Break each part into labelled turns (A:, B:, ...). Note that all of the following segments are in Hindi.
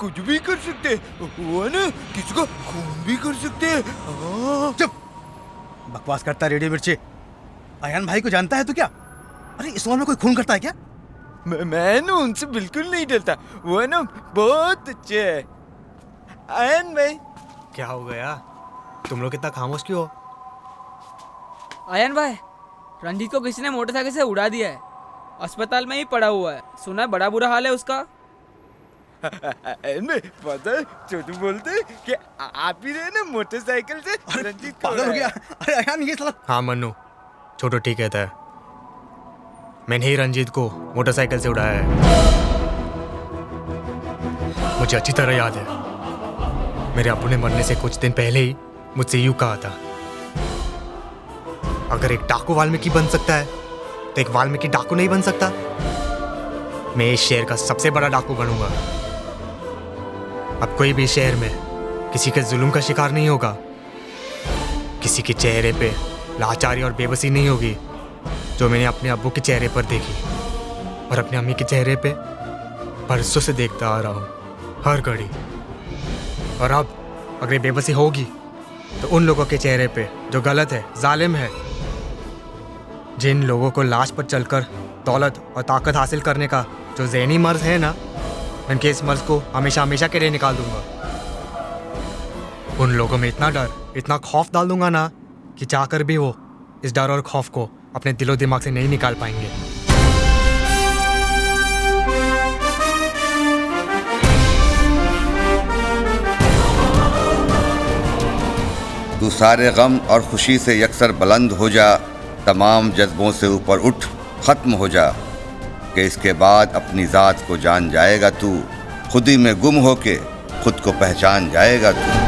A: कुछ भी कर सकते, वो ना किसी को खून भी कर सकते।
B: चुप, बकवास करता रेडियो मिर्ची। अयान भाई को जानता है तो क्या? अरे इस उम्र में कोई खून करता है क्या?
A: मैं ना उनसे बिल्कुल नहीं डरता, वो ना बहुत अच्छे है। अयान भाई।
C: क्या हो गया? तुम लोग इतना खामोश क्यों हो?
D: अयान भाई, रंजीत को किसी ने मोटरसाइकिल से उड़ा दिया है, अस्पताल में ही पड़ा हुआ है। सुना है बड़ा बुरा हाल है उसका।
A: अयान भाई, पता है छोटू बोलते कि आप ही रहे ना मोटरसाइकिल से रंजीत को
B: पागल हो गया।
A: उड़ाया।
B: अरे अयान ये साला।
C: हाँ मन्नू, छोटू ठीक कहता है। मैंने ही रंजीत को मोटरसाइकिल से उड़ाया है। मुझे अच्छी तरह याद है, मेरे अब्बू ने मरने से कुछ दिन पहले ही मुझसे यूं कहा था, अगर एक डाकू वाल्मीकि बन सकता है तो एक वाल्मीकि डाकू नहीं बन सकता। मैं इस शहर का सबसे बड़ा डाकू बनूंगा। अब कोई भी शहर में किसी के जुल्म का शिकार नहीं होगा, किसी के चेहरे पे लाचारी और बेबसी नहीं होगी जो मैंने अपने अब्बू के चेहरे पर देखी और अपनी अम्मी के चेहरे पे बरसों से देखता आ रहा हूँ, हर घड़ी। और अब अगर ये बेबसी होगी तो उन लोगों के चेहरे पे जो गलत है, जालिम है, जिन लोगों को लाश पर चलकर दौलत और ताकत हासिल करने का जो ज़हनी मर्ज है ना, उनके इस मर्ज को हमेशा हमेशा के लिए निकाल दूंगा। उन लोगों में इतना डर, इतना खौफ डाल दूंगा ना कि चाहकर भी वो इस डर और खौफ को अपने दिलो दिमाग से नहीं निकाल पाएंगे।
E: तू सारे गम और खुशी से यकसर बुलंद हो जा, तमाम जज्बों से ऊपर उठ खत्म हो जा, कि इसके बाद अपनी ज़ात को जान जाएगा तू, खुद ही में गुम होके खुद को पहचान जाएगा तू।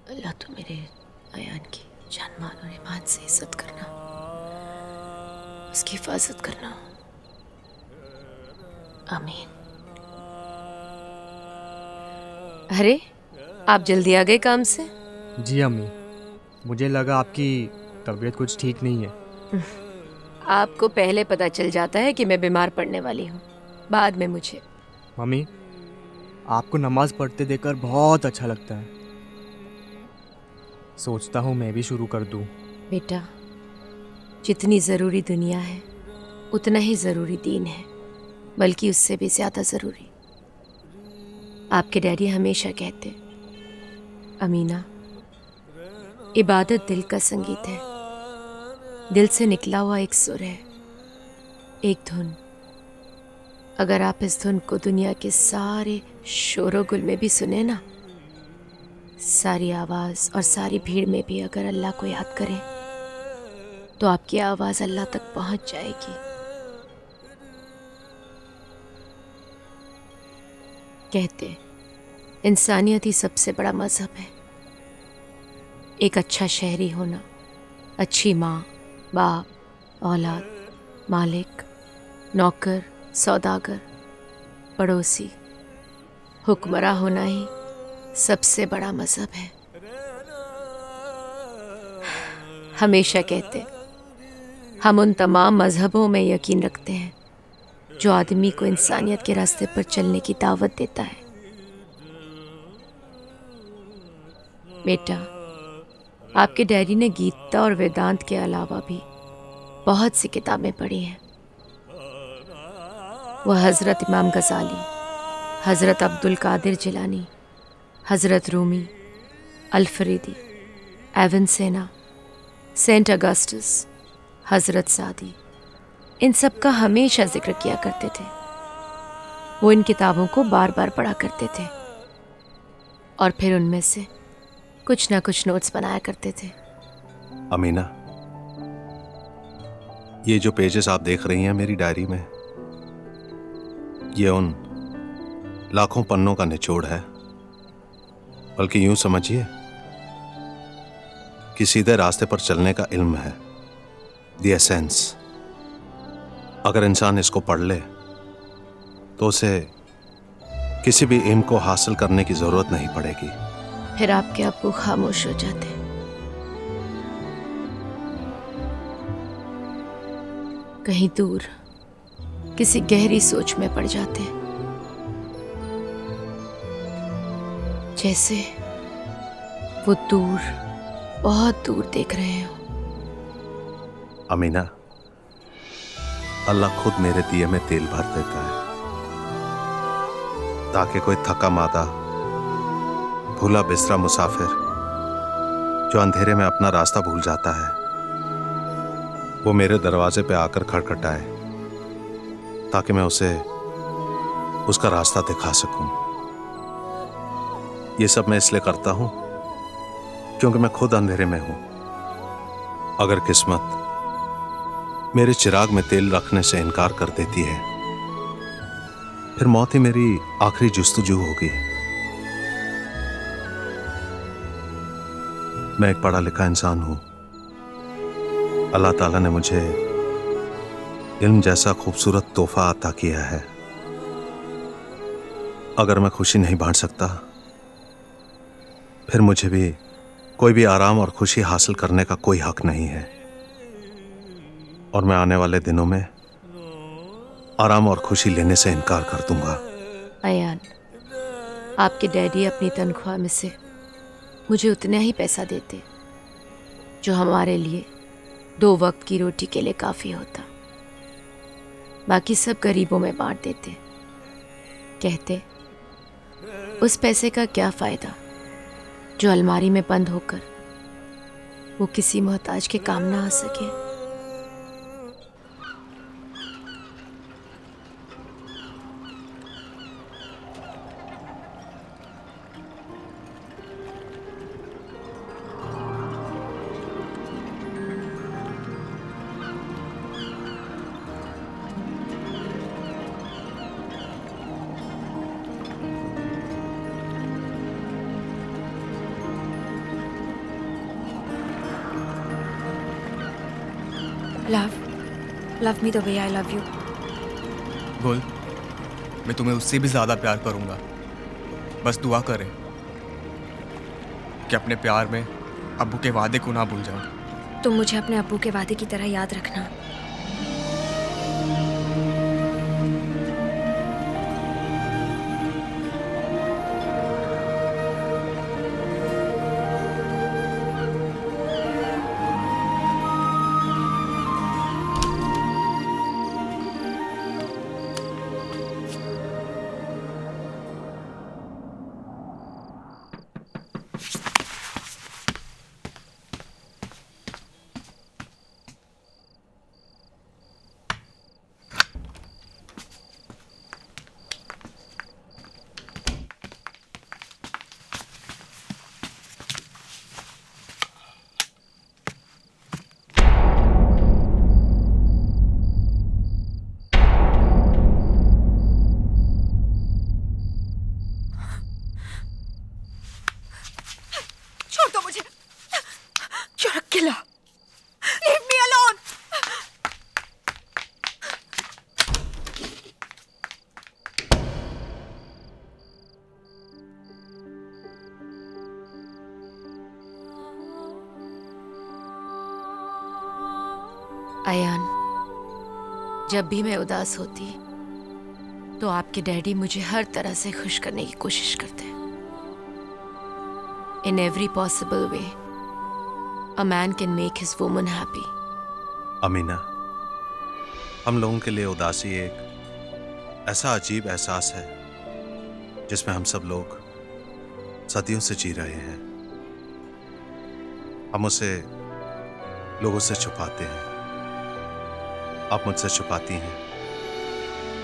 F: अल्लाह तो मेरे अयान की जान माल और ईमान से इज्जत करना, उसकी हिफाजत करना। आमीन। अरे आप जल्दी आ गए काम से?
C: जी अम्मी, मुझे लगा आपकी तबीयत कुछ ठीक नहीं है।
F: आपको पहले पता चल जाता है कि मैं बीमार पड़ने वाली हूँ, बाद में मुझे।
C: मम्मी, आपको नमाज पढ़ते देखकर बहुत अच्छा लगता है। सोचता हूँ मैं भी शुरू कर दूँ।
F: बेटा, जितनी ज़रूरी दुनिया है उतना ही ज़रूरी दीन है, बल्कि उससे भी ज़्यादा ज़रूरी। आपके डैडी हमेशा कहते, अमीना, इबादत दिल का संगीत है, दिल से निकला हुआ एक सुर है, एक धुन। अगर आप इस धुन को दुनिया के सारे शोरो गुल में भी सुने ना, सारी आवाज़ और सारी भीड़ में भी अगर अल्लाह को याद करें तो आपकी आवाज़ अल्लाह तक पहुंच जाएगी। कहते इंसानियत ही सबसे बड़ा मज़हब है। एक अच्छा शहरी होना, अच्छी माँ, बाप, औलाद, मालिक, नौकर, सौदागर, पड़ोसी, हुक्मरां होना ही सबसे बड़ा मज़हब है। हमेशा कहते हम उन तमाम मज़हबों में यकीन रखते हैं जो आदमी को इंसानियत के रास्ते पर चलने की दावत देता है। बेटा, आपके डैडी ने गीता और वेदांत के अलावा भी बहुत सी किताबें पढ़ी हैं। वह हज़रत इमाम गज़ाली, हज़रत अब्दुल कादिर जिलानी, हज़रत रूमी, अल-फरीदी, एवेंसेना, सेंट अगस्टस, हज़रत सादी, इन सब का हमेशा जिक्र किया करते थे। वो इन किताबों को बार बार पढ़ा करते थे और फिर उनमें से कुछ ना कुछ नोट्स बनाया करते थे।
G: अमीना, ये जो पेजेस आप देख रही हैं मेरी डायरी में, ये उन लाखों पन्नों का निचोड़ है। बल्कि यूं समझिए कि सीधे रास्ते पर चलने का इल्म है। The essence. अगर इंसान इसको पढ़ ले तो उसे किसी भी एम को हासिल करने की जरूरत नहीं पड़ेगी।
F: फिर आपके अब्बू खामोश हो जाते। कहीं दूर किसी गहरी सोच में पड़ जाते, जैसे वो दूर, बहुत दूर देख रहे हो।
G: अमीना, अल्लाह खुद मेरे दिए में तेल भर देता है ताकि कोई थका मादा, भूला बिस्तरा मुसाफिर जो अंधेरे में अपना रास्ता भूल जाता है, वो मेरे दरवाजे पे आकर खटखटाए ताकि मैं उसे उसका रास्ता दिखा सकूं। ये सब मैं इसलिए करता हूं क्योंकि मैं खुद अंधेरे में हूं। अगर किस्मत मेरे चिराग में तेल रखने से इनकार कर देती है, फिर मौत ही मेरी आखिरी जुस्तजू होगी। मैं एक पढ़ा लिखा इंसान हूं। अल्लाह ताला ने मुझे इल्म जैसा खूबसूरत तोहफा अता किया है। अगर मैं खुशी नहीं बांट सकता, फिर मुझे भी कोई भी आराम और खुशी हासिल करने का कोई हक नहीं है। और मैं आने वाले दिनों में आराम और खुशी लेने से इनकार कर दूंगा।
F: अयान, आपके डैडी अपनी तनख्वाह में से मुझे उतना ही पैसा देते जो हमारे लिए 2 वक्त की रोटी के लिए काफ़ी होता। बाकी सब गरीबों में बांट देते। कहते उस पैसे का क्या फ़ायदा जो अलमारी में बंद होकर वो किसी मोहताज के काम ना आ सके।
H: Love me the way I love you.
C: बोल, मैं तुम्हें उससे भी ज़्यादा प्यार करूँगा। बस दुआ करें कि अपने प्यार में अब्बू के वादे को ना भूल जाओ।
H: तुम मुझे अपने अब्बू के वादे की तरह याद रखना।
F: अयान, जब भी मैं उदास होती तो आपके डैडी मुझे हर तरह से खुश करने की कोशिश करते हैं। In every possible way a man can make his woman happy.
G: Amina, हम लोगों के लिए उदासी एक ऐसा अजीब एहसास है जिसमें हम सब लोग सदियों से जी रहे हैं। हम उसे लोगों से छुपाते हैं। आप मुझसे छुपाती हैं,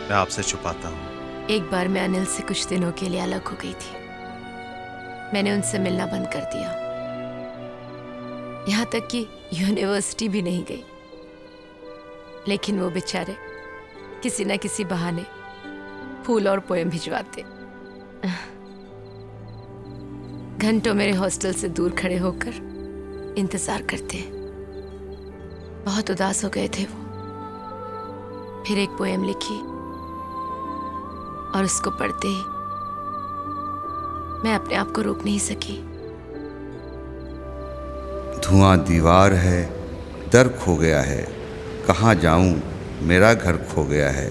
G: मैं आपसे छुपाता हूँ।
F: एक बार मैं अनिल से कुछ दिनों के लिए अलग हो गई थी। मैंने उनसे मिलना बंद कर दिया, यहाँ तक कि यूनिवर्सिटी भी नहीं गई। लेकिन वो बेचारे किसी न किसी बहाने फूल और पोएम भिजवाते। घंटों मेरे हॉस्टल से दूर खड़े होकर इंतजार करते। बहुत उदास हो गए थे वो। फिर एक पोएम लिखी और उसको पढ़ते ही मैं अपने आप को रोक नहीं सकी।
E: धुआं दीवार है, दर खो गया है, कहाँ जाऊं मेरा घर खो गया है।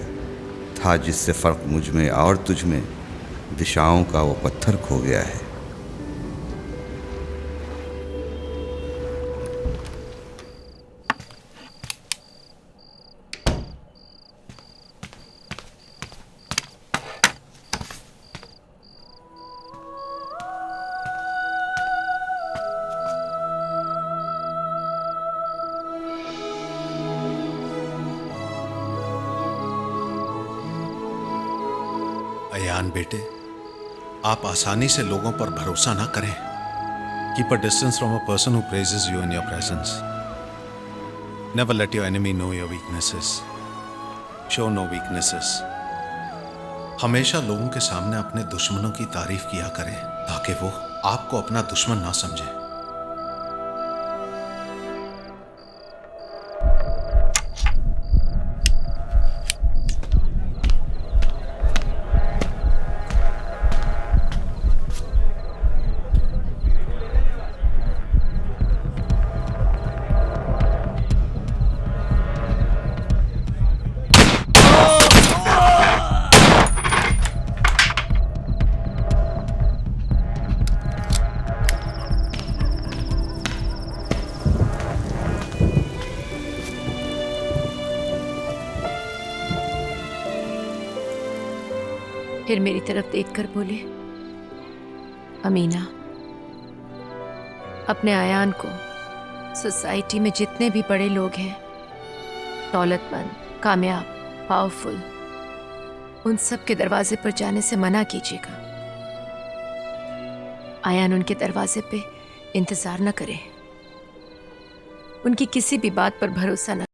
E: था जिससे फर्क मुझ में और तुझ में, दिशाओं का वो पत्थर खो गया है।
G: अयान बेटे, आप आसानी से लोगों पर भरोसा ना करें। Keep a distance from a person who praises you in your presence. Never let your enemy know your weaknesses. Show no weaknesses. हमेशा लोगों के सामने अपने दुश्मनों की तारीफ किया करें ताकि वो आपको अपना दुश्मन ना समझे।
F: फिर मेरी तरफ देखकर बोले, अमीना, अपने आयान को सोसाइटी में जितने भी बड़े लोग हैं, दौलतमंद, कामयाब, पावरफुल, उन सब के दरवाजे पर जाने से मना कीजिएगा। आयान उनके दरवाजे पे इंतजार न करे, उनकी किसी भी बात पर भरोसा न